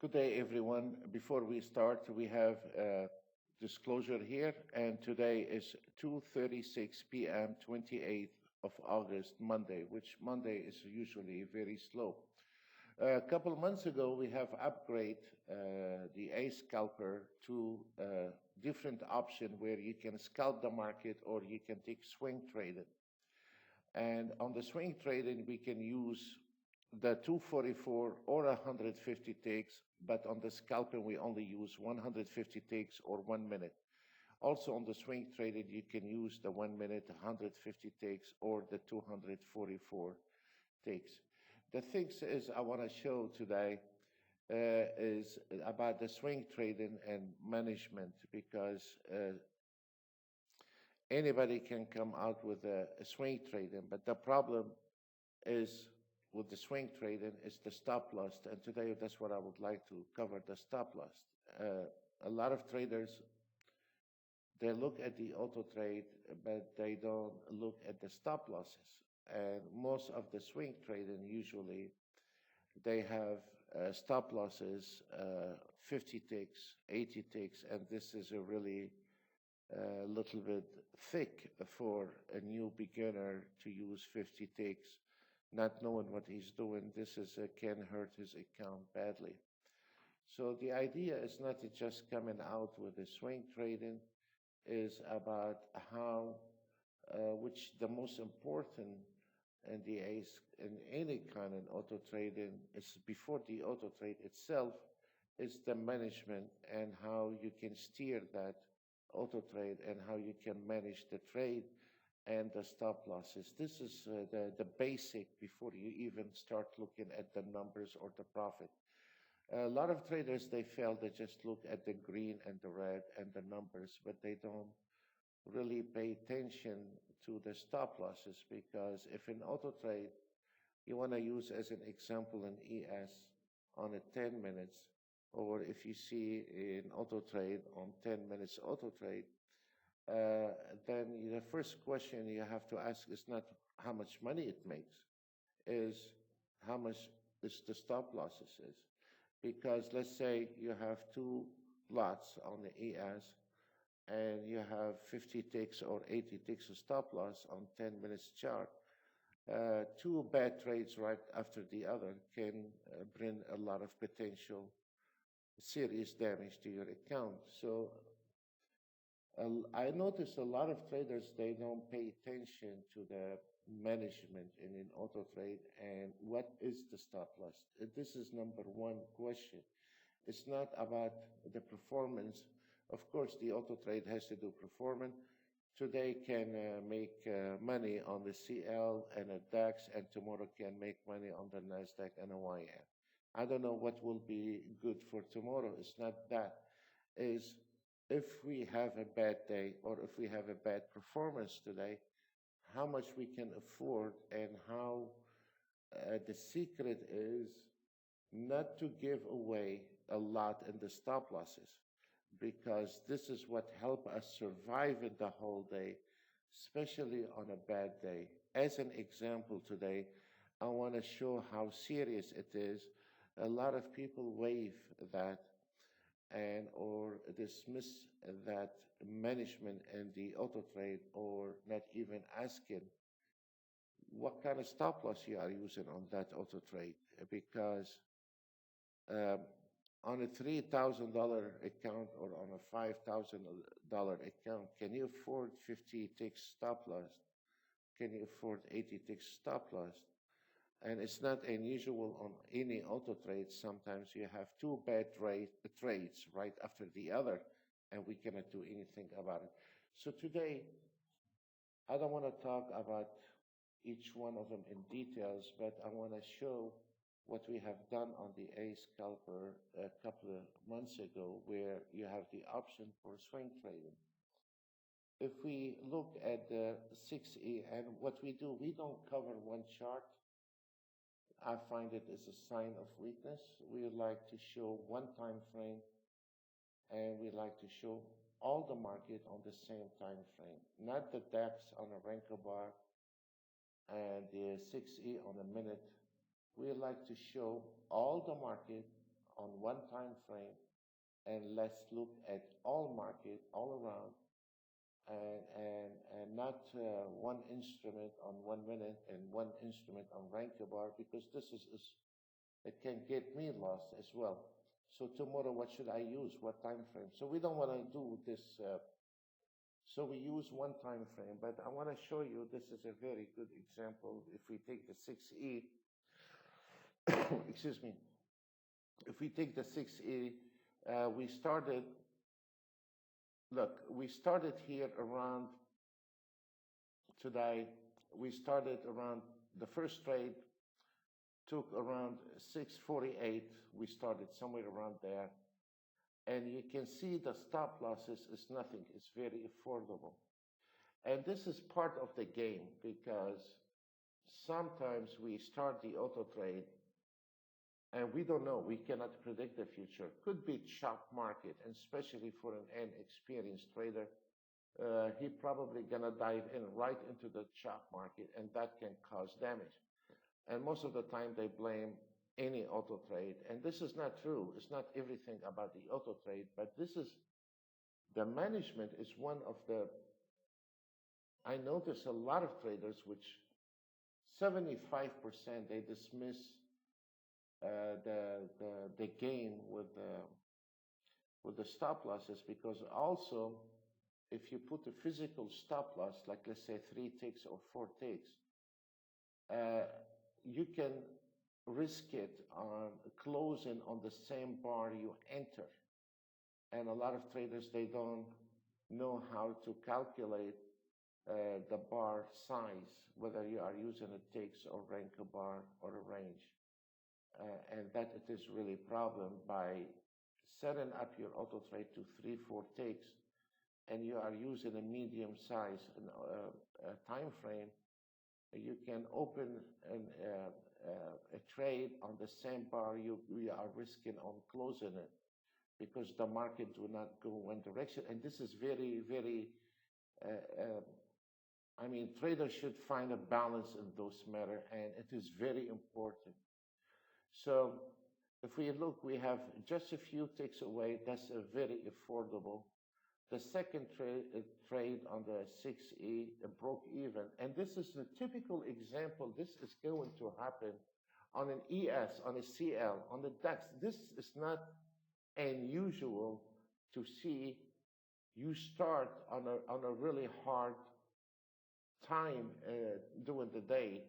Good day, everyone. Before we start, we have a disclosure here, and today is 2:36 p.m., 28th of August, Monday, which Monday is usually very slow. A couple of months ago, we have upgrade the A scalper to a different option where you can scalp the market or you can take swing trading. And on the swing trading, we can use the 244 or 150 ticks, but on the scalping, we only use 150 ticks or 1 minute. Also on the swing trading, you can use the 1 minute, 150 ticks, or the 244 ticks. The things is I want to show today is about the swing trading and management because anybody can come out with a swing trading, but the problem is with the swing trading is the stop loss. And today that's what I would like to cover, the stop loss. A lot of traders, they look at the auto trade, but they don't look at the stop losses. And most of the swing trading, usually, they have stop losses, 50 ticks, 80 ticks, and this is a really little bit thick for a new beginner to use 50 ticks, not knowing what he's doing. This can hurt his account badly. So the idea is not to just coming out with the swing trading, is about how, which the most important in the ace in any kind of auto trading is before the auto trade itself is the management and how you can steer that auto trade and how you can manage the trade and the stop losses. This is the basic before you even start looking at the numbers or the profit. A lot of traders, they fail, they just look at the green and the red and the numbers, but they don't really pay attention to the stop losses because if in auto trade, you want to use as an example an ES on a 10 minutes, or if you see in auto trade on 10 minutes auto trade, then the first question you have to ask is not how much money it makes, is how much is the stop losses is. Because let's say you have two lots on the ES and you have 50 ticks or 80 ticks of stop loss on 10 minutes chart, two bad trades right after the other can bring a lot of potential serious damage to your account. So I notice a lot of traders, they don't pay attention to the management in an auto trade and what is the stop loss. This is number one question. It's not about the performance. Of course, the auto trade has to do performance. Today can make money on the CL and a DAX, and tomorrow can make money on the NASDAQ and a YN. I don't know what will be good for tomorrow. It's not that. Is if we have a bad day or if we have a bad performance today, how much we can afford and how the secret is not to give away a lot in the stop losses because this is what help us survive in the whole day, especially on a bad day. As an example today, I want to show how serious it is. A lot of people waive that and or dismiss that management in the auto trade or not even asking what kind of stop loss you are using on that auto trade because on a $3,000 account or on a $5,000 account, can you afford 50 ticks stop loss? Can you afford 80 ticks stop loss? And it's not unusual on any auto trade. Sometimes you have two bad trades right after the other, and we cannot do anything about it. So today, I don't want to talk about each one of them in details, but I want to show what we have done on the A scalper a couple of months ago, where you have the option for swing trading. If we look at the 6E and what we do, we don't cover one chart. I find it as a sign of weakness. We like to show one time frame and we like to show all the market on the same time frame, not the DAX on a Renko bar and the 6E on a minute. We like to show all the market on one time frame, and let's look at all market all around, and not one instrument on 1 minute and one instrument on Ranker bar, because is it can get me lost as well. So tomorrow, what should I use? What time frame? So we don't want to do this. So we use one time frame, but I want to show you this is a very good example. If we take the 6E, excuse me, if we take the 6E, we started, look, we started here around today. We started around the first trade, took around 648. We started somewhere around there. And you can see the stop losses is nothing. It's very affordable. And this is part of the game, because sometimes we start the auto trade and we don't know. We cannot predict the future. Could be shock market, and especially for an inexperienced trader, he probably gonna dive in right into the shock market, and that can cause damage. And most of the time they blame any auto trade, and this is not true. It's not everything about the auto trade, but this is the management is one of the. I notice a lot of traders which 75% they dismiss the gain with the stop losses, because also if you put a physical stop loss, like let's say 3 ticks or 4 ticks, you can risk it on closing on the same bar you enter. And a lot of traders, they don't know how to calculate the bar size, whether you are using a ticks or rank a bar or a range. And that it is really a problem. By setting up your auto trade to 3, 4 ticks, and you are using a medium size time frame, you can open a trade on the same bar you are risking on closing it, because the market do not go one direction. And this is very, very, I mean, traders should find a balance in those matter, and it is very important. So if we look, we have just a few ticks away. That's a very affordable. The second trade on the 6E broke even. And this is a typical example. This is going to happen on an ES, on a CL, on the DAX. This is not unusual to see. You start on a really hard time during the day.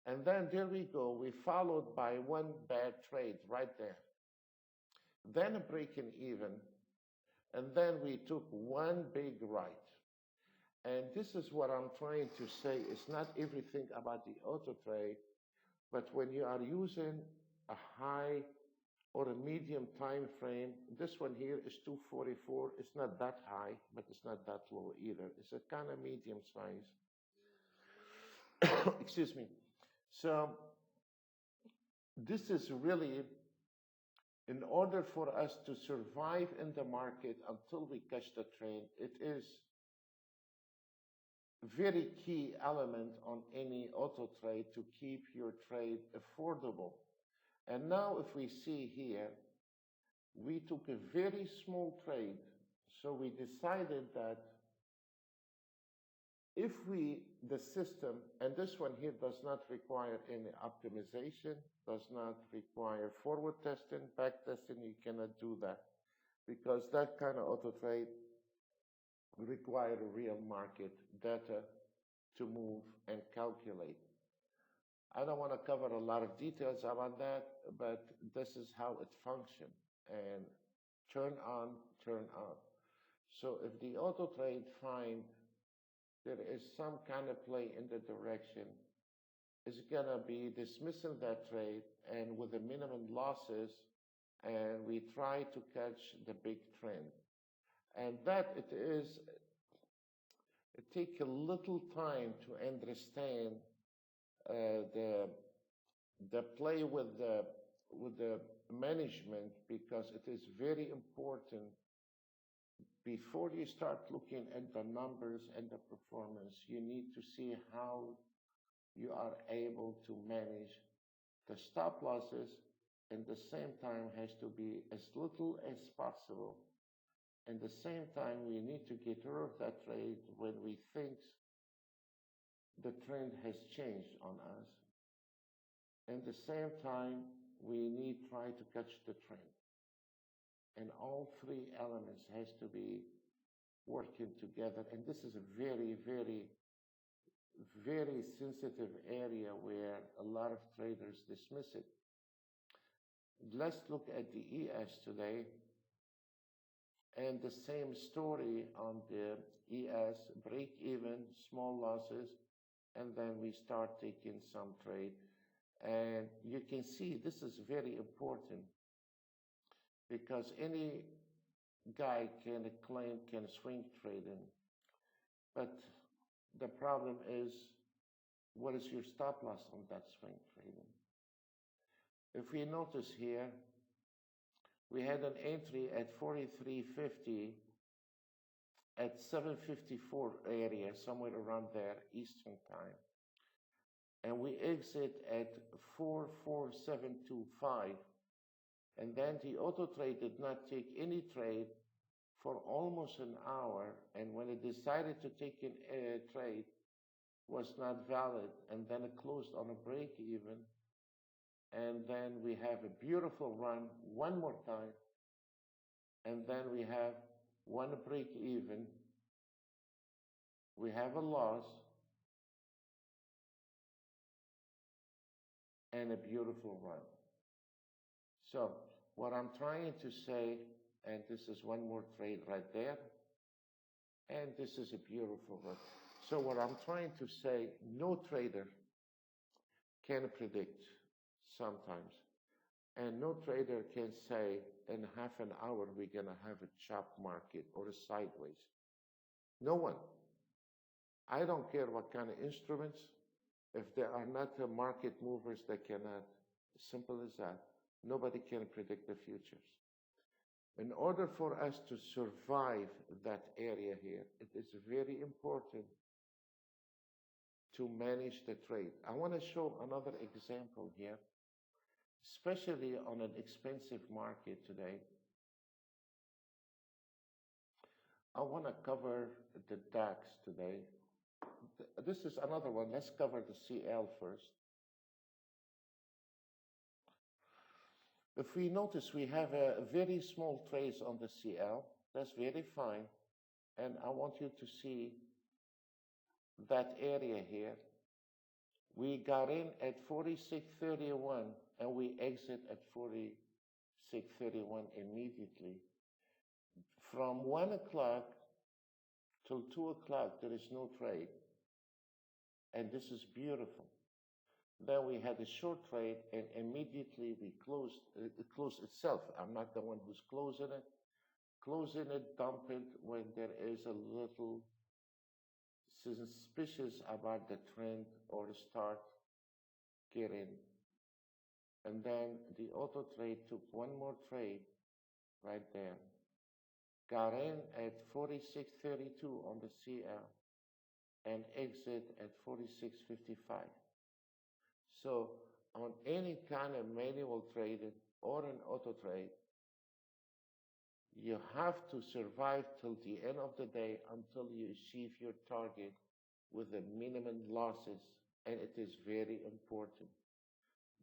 And then there we go. We followed by one bad trade right there. Then a breaking even. And then we took one big right. And this is what I'm trying to say. It's not everything about the auto trade, but when you are using a high or a medium time frame, this one here is 244. It's not that high, but it's not that low either. It's a kind of medium size. Excuse me. So this is really, in order for us to survive in the market until we catch the train, it is very key element on any auto trade to keep your trade affordable. And now if we see here, we took a very small trade. So we decided that if the system, and this one here does not require any optimization, does not require forward testing, back testing, you cannot do that, because that kind of auto trade require real market data to move and calculate. I don't want to cover a lot of details about that, but this is how it functions. And turn on, turn off. So if the auto trade find there is some kind of play in the direction, it's going to be dismissing that trade and with the minimum losses, and we try to catch the big trend. And that it takes a little time to understand the play with the management, because it is very important. Before you start looking at the numbers and the performance, you need to see how you are able to manage the stop losses and the same time has to be as little as possible. And the same time, we need to get rid of that trade when we think the trend has changed on us. And the same time, we need try to catch the trend. And all three elements has to be working together. And this is a very, very, very sensitive area where a lot of traders dismiss it. Let's look at the ES today. And the same story on the ES, break even, small losses, and then we start taking some trade. And you can see this is very important because any guy can claim can swing trading. But the problem is, what is your stop loss on that swing trading? If we notice here, we had an entry at 43.50 at 7:54 area, somewhere around there, Eastern time. And we exit at 44725. And then the auto trade did not take any trade for almost an hour. And when it decided to take a trade, was not valid. And then it closed on a break even. And then we have a beautiful run one more time. And then we have one break even. We have a loss. And a beautiful run. So what I'm trying to say, and this is one more trade right there, and this is a beautiful run. So what I'm trying to say, no trader can predict sometimes. And no trader can say in half an hour we're going to have a chop market or a sideways. No one. I don't care what kind of instruments. If there are not market movers that cannot, simple as that, nobody can predict the futures. In order for us to survive that area here, it is very important to manage the trade. I want to show another example here, especially on an expensive market today. I want to cover the DAX today. This is another one. Let's cover the CL first. If we notice, we have a very small trace on the CL. That's very fine. And I want you to see that area here. We got in at 46.31 and we exit at 46.31 immediately. From 1 o'clock till 2 o'clock, there is no trade. And this is beautiful. Then we had a short trade and immediately we closed, it closed itself. I'm not the one who's closing it. Closing it, dump it when there is a little suspicious about the trend or start getting. And then the auto trade took one more trade right there. Got in at 46.32 on the CL and exit at 46.55. So on any kind of manual trading or an auto trade, you have to survive till the end of the day until you achieve your target with the minimum losses, and it is very important.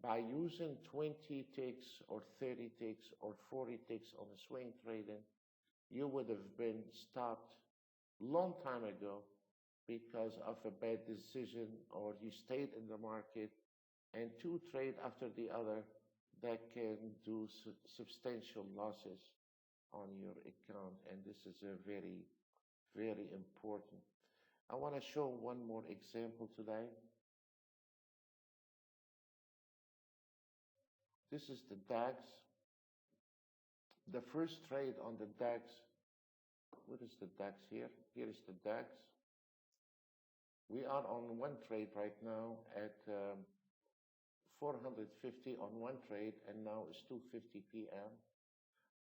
By using 20 ticks or 30 ticks or 40 ticks on a swing trading, you would have been stopped long time ago because of a bad decision, or you stayed in the market and two trade after the other that can do substantial losses on your account. And this is a very, very important. I want to show one more example today. This is the DAX. The first trade on the DAX. What is the DAX here? Here is the DAX. We are on one trade right now at 450 on one trade, and now it's 2:50 p.m.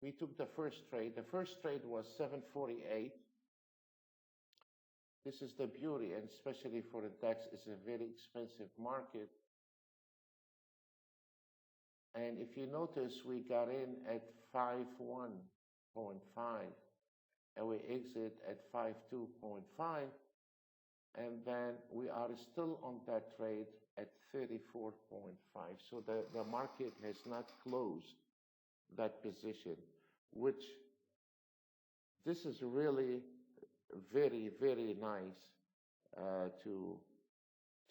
We took the first trade. The first trade was 748. This is the beauty, and especially for the DAX, it's a very expensive market. And if you notice, we got in at 51.5 and we exit at 52.5, and then we are still on that trade at 34.5. So the market has not closed that position, which this is really very, very nice to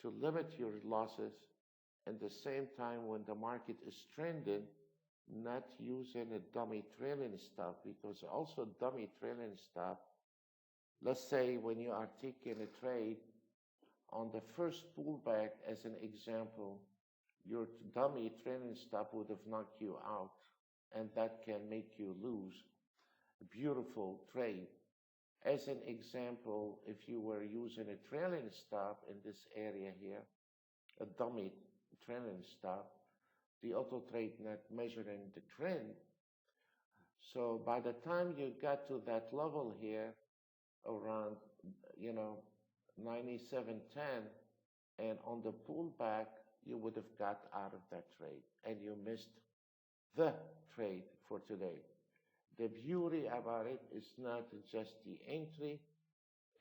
limit your losses. At the same time, when the market is trending, not using a dummy trailing stop, because also dummy trailing stop, let's say when you are taking a trade on the first pullback, as an example, your dummy trailing stop would have knocked you out, and that can make you lose a beautiful trade. As an example, if you were using a trailing stop in this area here, a dummy trailing stop, the auto trade not measuring the trend. So by the time you got to that level here, around, 97.10, and on the pullback, you would have got out of that trade and you missed the trade for today. The beauty about it is not just the entry,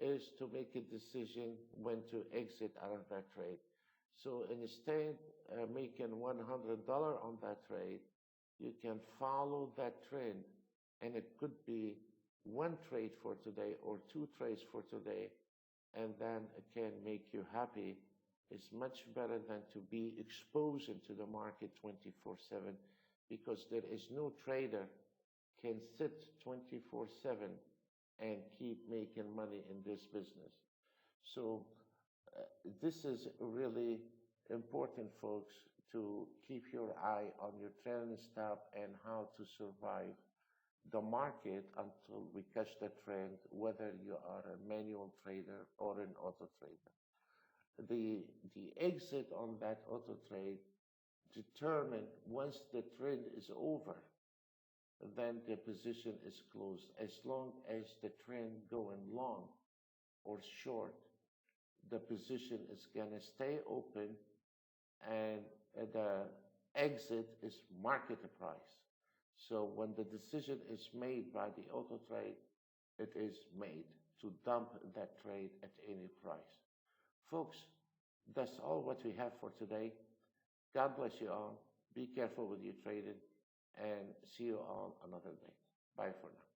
is to make a decision when to exit out of that trade. So instead of making $100 on that trade, you can follow that trend, and it could be one trade for today or two trades for today, and then it can make you happy. It's much better than to be exposed into the market 24/7, because there is no trader can sit 24/7 and keep making money in this business. So this is really important, folks, to keep your eye on your trailing stop and how to survive the market until we catch the trend, whether you are a manual trader or an auto trader. The exit on that auto trade determined once the trend is over, then the position is closed. As long as the trend going long or short, the position is going to stay open, and the exit is market price. So when the decision is made by the auto trade, it is made to dump that trade at any price. Folks, that's all what we have for today. God bless you all. Be careful with your trading, and see you all another day. Bye for now.